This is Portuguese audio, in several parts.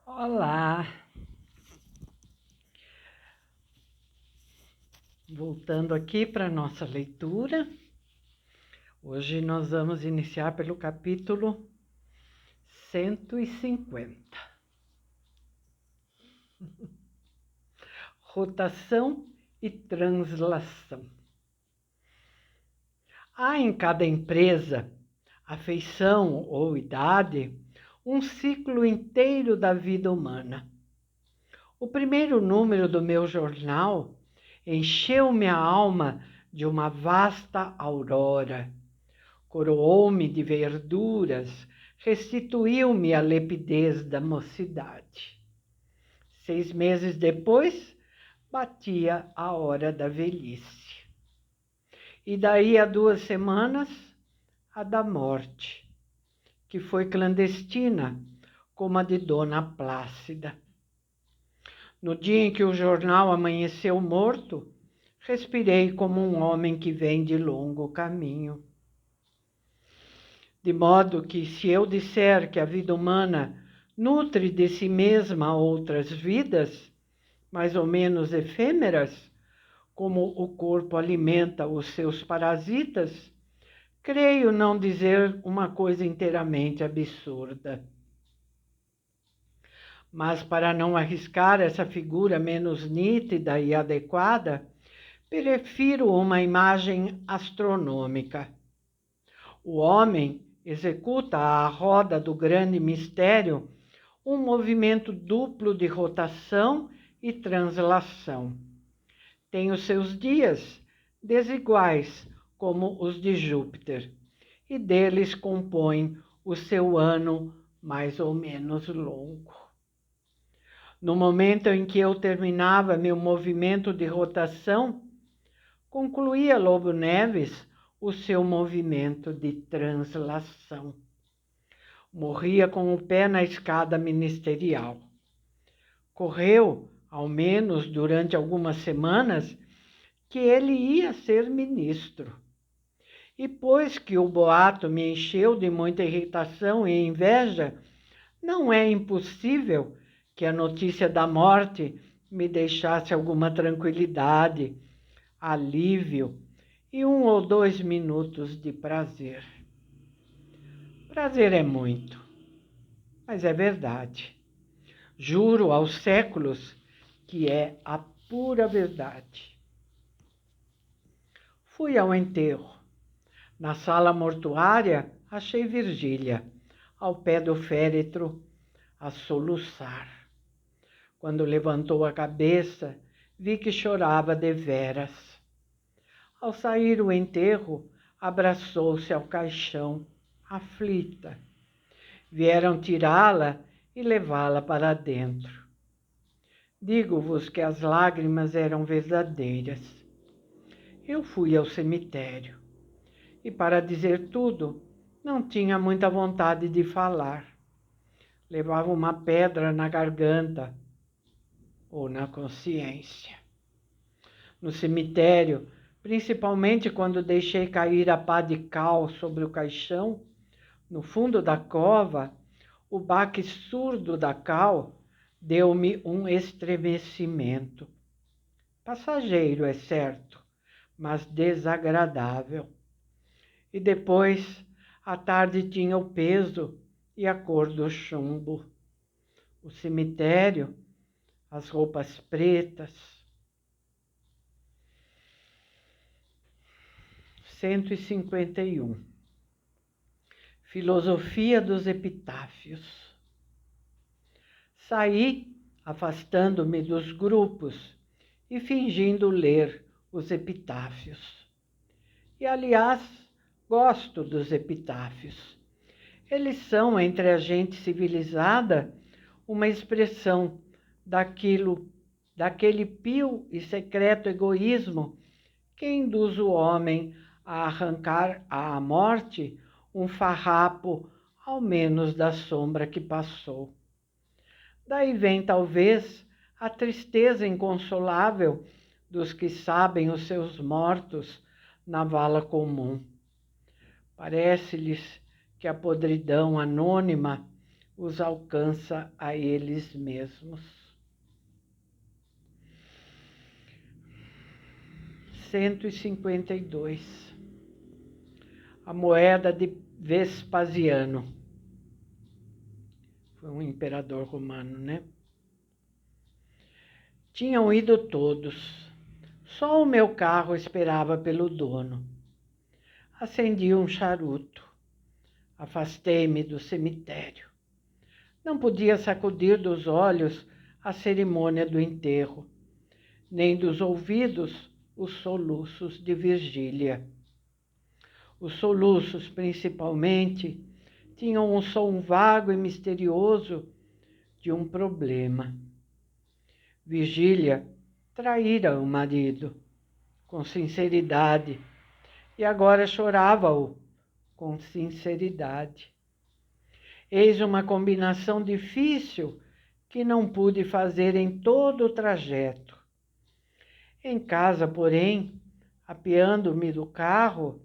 Olá! Voltando aqui para a nossa leitura, hoje nós vamos iniciar pelo capítulo 150. Rotação e translação. Há em cada empresa, afeição ou idade, um ciclo inteiro da vida humana. O primeiro número do meu jornal encheu-me a alma de uma vasta aurora. Coroou-me de verduras, restituiu-me a lepidez da mocidade. 6 meses depois, batia a hora da velhice. E daí a 2 semanas, a da morte, que foi clandestina, como a de Dona Plácida. No dia em que o jornal amanheceu morto, respirei como um homem que vem de longo caminho. De modo que, se eu disser que a vida humana nutre de si mesma outras vidas, mais ou menos efêmeras, como o corpo alimenta os seus parasitas, creio não dizer uma coisa inteiramente absurda. Mas, para não arriscar essa figura menos nítida e adequada, prefiro uma imagem astronômica. O homem executa à roda do grande mistério um movimento duplo de rotação e translação. Tem os seus dias desiguais, como os de Júpiter, e deles compõe o seu ano mais ou menos longo. No momento em que eu terminava meu movimento de rotação, concluía Lobo Neves o seu movimento de translação. Morria com o pé na escada ministerial. Correu, ao menos durante algumas semanas, que ele ia ser ministro. E pois que o boato me encheu de muita irritação e inveja, não é impossível que a notícia da morte me deixasse alguma tranquilidade, alívio e 1 ou 2 minutos de prazer. Prazer é muito, mas é verdade. Juro aos séculos que é a pura verdade. Fui ao enterro. Na sala mortuária, achei Virgília, ao pé do féretro, a soluçar. Quando levantou a cabeça, vi que chorava deveras. Ao sair o enterro, abraçou-se ao caixão, aflita. Vieram tirá-la e levá-la para dentro. Digo-vos que as lágrimas eram verdadeiras. Eu fui ao cemitério e, para dizer tudo, não tinha muita vontade de falar. Levava uma pedra na garganta ou na consciência. No cemitério, principalmente quando deixei cair a pá de cal sobre o caixão, no fundo da cova, o baque surdo da cal deu-me um estremecimento. Passageiro, é certo, mas desagradável. E depois, a tarde tinha o peso e a cor do chumbo. O cemitério, as roupas pretas. 151. Filosofia dos epitáfios. Saí, afastando-me dos grupos e fingindo ler os epitáfios. E, aliás, gosto dos epitáfios. Eles são, entre a gente civilizada, uma expressão daquele pio e secreto egoísmo que induz o homem a arrancar à morte um farrapo, ao menos da sombra que passou. Daí vem, talvez, a tristeza inconsolável dos que sabem os seus mortos na vala comum. Parece-lhes que a podridão anônima os alcança a eles mesmos. 152. A moeda de Vespasiano. Foi um imperador romano, né? Tinham ido todos. Só o meu carro esperava pelo dono. Acendi um charuto. Afastei-me do cemitério. Não podia sacudir dos olhos a cerimônia do enterro, nem dos ouvidos os soluços de Virgília. Os soluços, principalmente, tinham um som vago e misterioso de um problema. Virgília traíra o marido, com sinceridade, e agora chorava-o com sinceridade. Eis uma combinação difícil que não pude fazer em todo o trajeto. Em casa, porém, apeando-me do carro,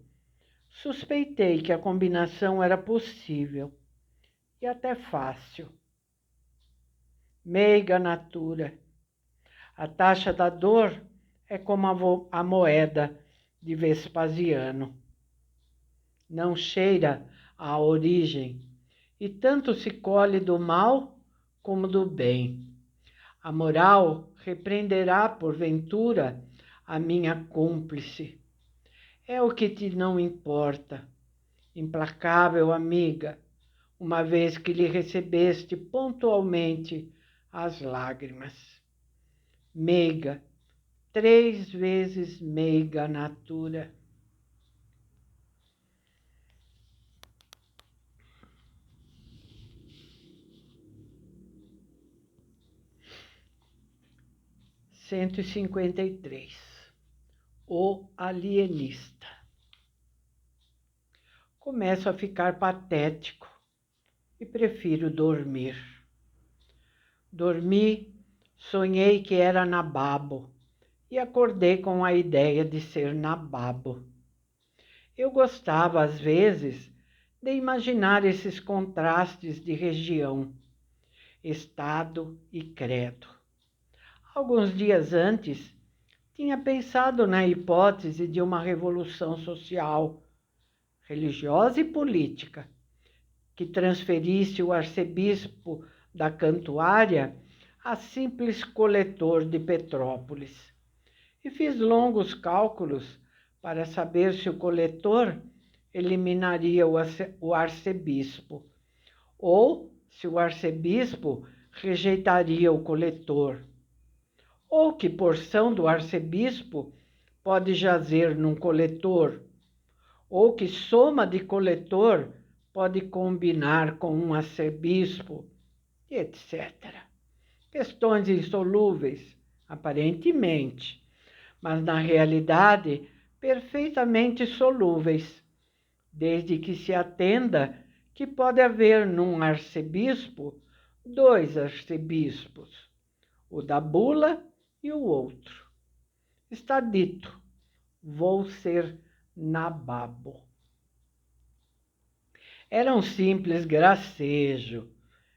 suspeitei que a combinação era possível e até fácil. Meiga natura. A taxa da dor é como a moeda de Vespasiano. Não cheira à origem, e tanto se colhe do mal como do bem. A moral repreenderá, porventura, a minha cúmplice. É o que te não importa, implacável amiga, uma vez que lhe recebeste pontualmente as lágrimas. Meiga, 3 vezes meiga natura. Cento e 153. O alienista. Começo a ficar patético e prefiro dormir. Dormi, sonhei que era nababo e acordei com a ideia de ser nababo. Eu gostava, às vezes, de imaginar esses contrastes de região, estado e credo. Alguns dias antes, tinha pensado na hipótese de uma revolução social, religiosa e política, que transferisse o arcebispo da Cantuária a simples coletor de Petrópolis. E fiz longos cálculos para saber se o coletor eliminaria o arcebispo, ou se o arcebispo rejeitaria o coletor, ou que porção do arcebispo pode jazer num coletor, ou que soma de coletor pode combinar com um arcebispo, etc. Questões insolúveis, aparentemente, mas na realidade perfeitamente solúveis, desde que se atenda que pode haver num arcebispo 2 arcebispos, o da bula e o outro. Está dito, vou ser nababo. Era um simples gracejo,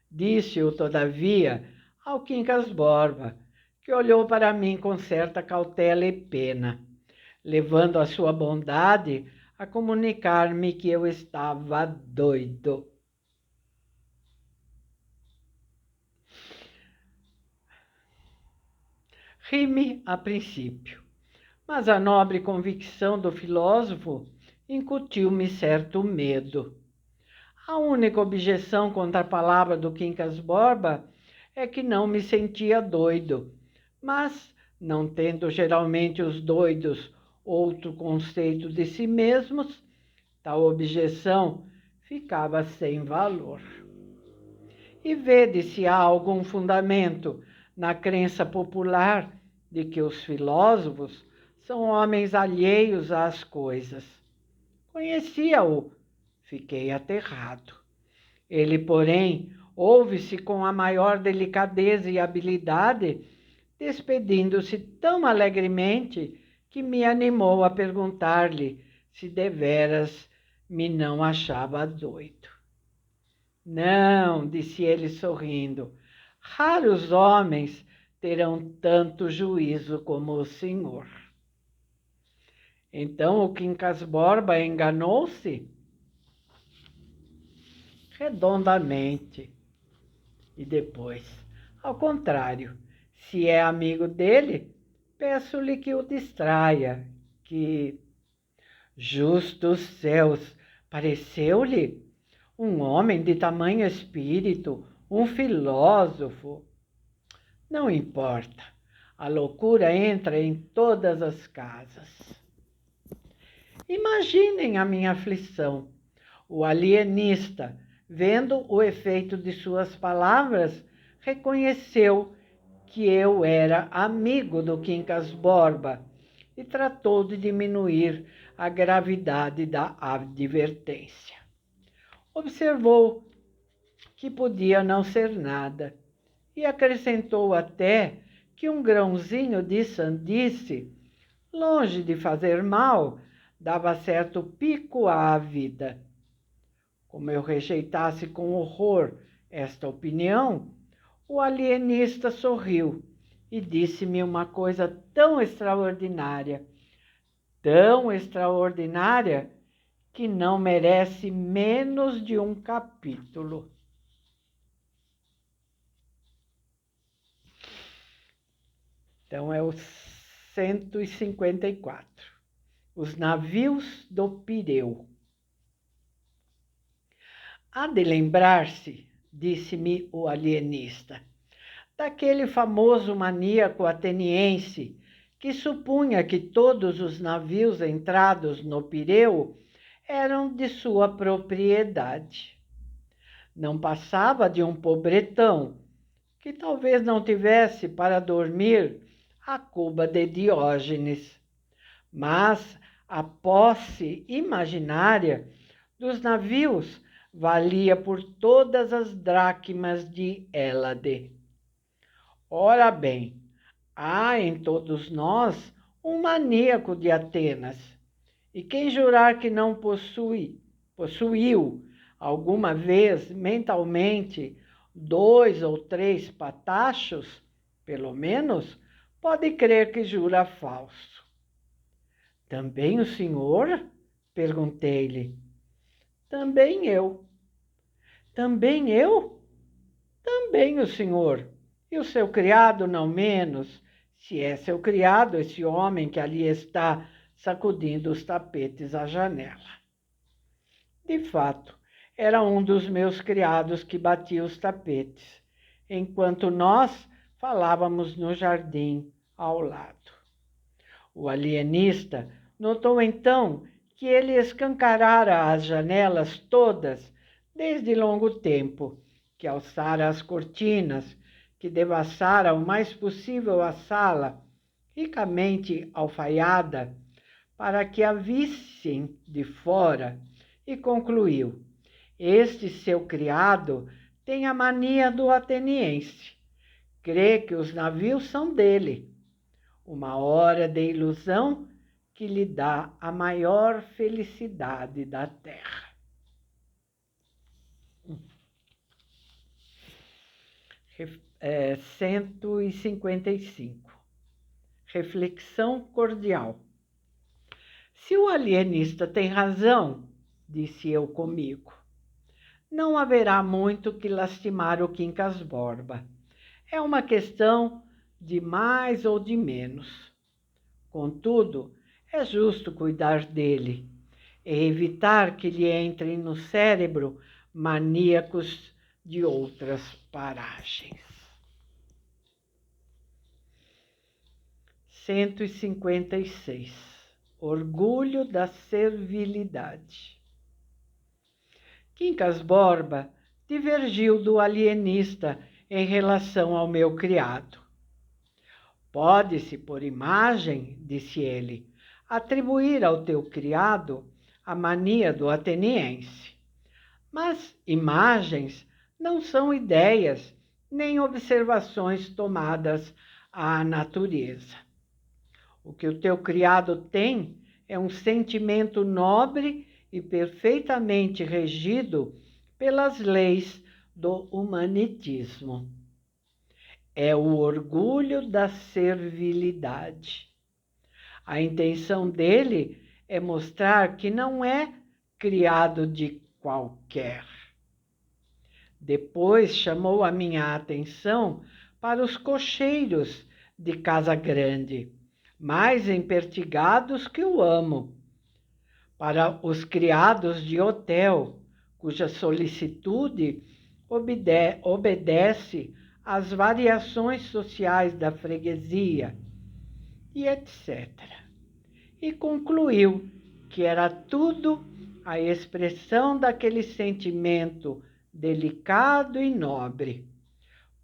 disse-o, todavia, ao Quincas Borba, que olhou para mim com certa cautela e pena, levando a sua bondade a comunicar-me que eu estava doido. Ri-me a princípio, mas a nobre convicção do filósofo incutiu-me certo medo. A única objeção contra a palavra do Quincas Borba é que não me sentia doido, mas, não tendo geralmente os doidos outro conceito de si mesmos, tal objeção ficava sem valor. E vede se há algum fundamento na crença popular de que os filósofos são homens alheios às coisas. Conhecia-o, fiquei aterrado. Ele, porém, ouve-se com a maior delicadeza e habilidade, despedindo-se tão alegremente que me animou a perguntar-lhe se deveras me não achava doido. Não, disse ele sorrindo, raros homens terão tanto juízo como o senhor. Então o Quincas Borba enganou-se? Redondamente. E depois, ao contrário, se é amigo dele, peço-lhe que o distraia, que... Justos céus, pareceu-lhe um homem de tamanho espírito, um filósofo. Não importa, a loucura entra em todas as casas. Imaginem a minha aflição. O alienista, vendo o efeito de suas palavras, reconheceu que eu era amigo do Quincas Borba e tratou de diminuir a gravidade da advertência. Observou que podia não ser nada e acrescentou até que um grãozinho de sandice, longe de fazer mal, dava certo pico à vida. Como eu rejeitasse com horror esta opinião, o alienista sorriu e disse-me uma coisa tão extraordinária, que não merece menos de um capítulo. Então é o 154. Os navios do Pireu. Há de lembrar-se, disse-me o alienista, daquele famoso maníaco ateniense que supunha que todos os navios entrados no Pireu eram de sua propriedade. Não passava de um pobretão, que talvez não tivesse para dormir a cuba de Diógenes, mas a posse imaginária dos navios valia por todas as dracmas de Hélade. Ora bem, há em todos nós um maníaco de Atenas, e quem jurar que não possuiu alguma vez mentalmente 2 ou 3 patachos, pelo menos, pode crer que jura falso. Também o senhor? Perguntei-lhe. Também eu. Também eu? Também o senhor. E o seu criado não menos, se é seu criado esse homem que ali está sacudindo os tapetes à janela. De fato, era um dos meus criados que batia os tapetes, enquanto nós falávamos no jardim ao lado. O alienista notou então que ele escancarara as janelas todas desde longo tempo, que alçara as cortinas, que devassara o mais possível a sala, ricamente alfaiada, para que a vissem de fora, e concluiu: este seu criado tem a mania do ateniense. Crê que os navios são dele. Uma hora de ilusão que lhe dá a maior felicidade da terra. 155. Reflexão cordial. Se o alienista tem razão, disse eu comigo, não haverá muito que lastimar o Quincas Borba. É uma questão de mais ou de menos. Contudo, é justo cuidar dele e evitar que lhe entrem no cérebro maníacos de outras paragens. 156. Orgulho da servilidade. Quincas Borba divergiu do alienista em relação ao meu criado. Pode-se, por imagem, disse ele, atribuir ao teu criado a mania do ateniense. Mas imagens não são ideias nem observações tomadas à natureza. O que o teu criado tem é um sentimento nobre e perfeitamente regido pelas leis do humanitismo. É o orgulho da servilidade. A intenção dele é mostrar que não é criado de qualquer. Depois chamou a minha atenção para os cocheiros de Casa Grande, mais empertigados que o amo, para os criados de hotel, cuja solicitude obedece às variações sociais da freguesia, e etc. E concluiu que era tudo a expressão daquele sentimento delicado e nobre,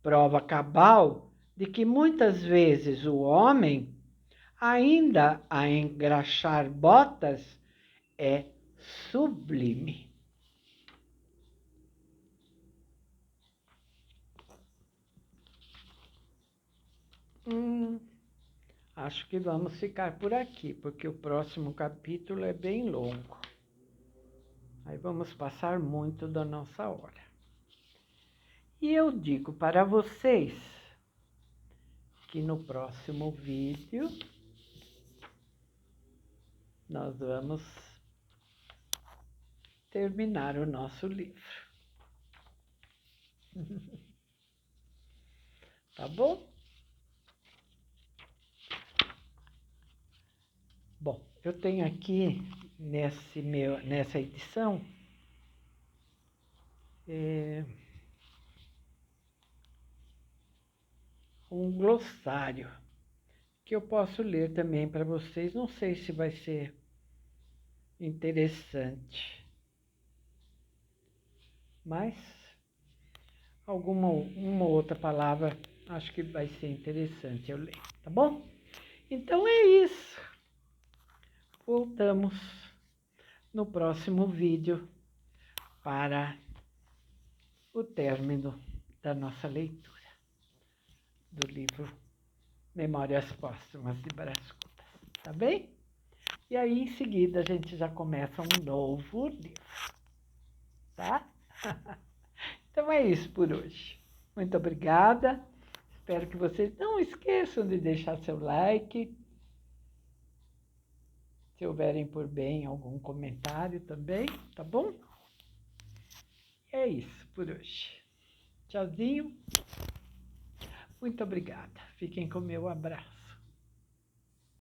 prova cabal de que muitas vezes o homem, ainda a engraxar botas, é sublime. Acho que vamos ficar por aqui, porque o próximo capítulo é bem longo. Aí vamos passar muito da nossa hora. E eu digo para vocês que no próximo vídeo nós vamos terminar o nosso livro. Tá bom? Bom, eu tenho aqui nessa edição um glossário que eu posso ler também para vocês. Não sei se vai ser interessante, mas uma outra palavra acho que vai ser interessante eu ler, tá bom? Então é isso. Voltamos no próximo vídeo para o término da nossa leitura do livro Memórias Póstumas de Brás Cubas, tá bem? E aí, em seguida, a gente já começa um novo livro, tá? Então é isso por hoje. Muito obrigada. Espero que vocês não esqueçam de deixar seu like. Se houverem por bem algum comentário também, tá bom? É isso por hoje. Tchauzinho. Muito obrigada. Fiquem com o meu abraço.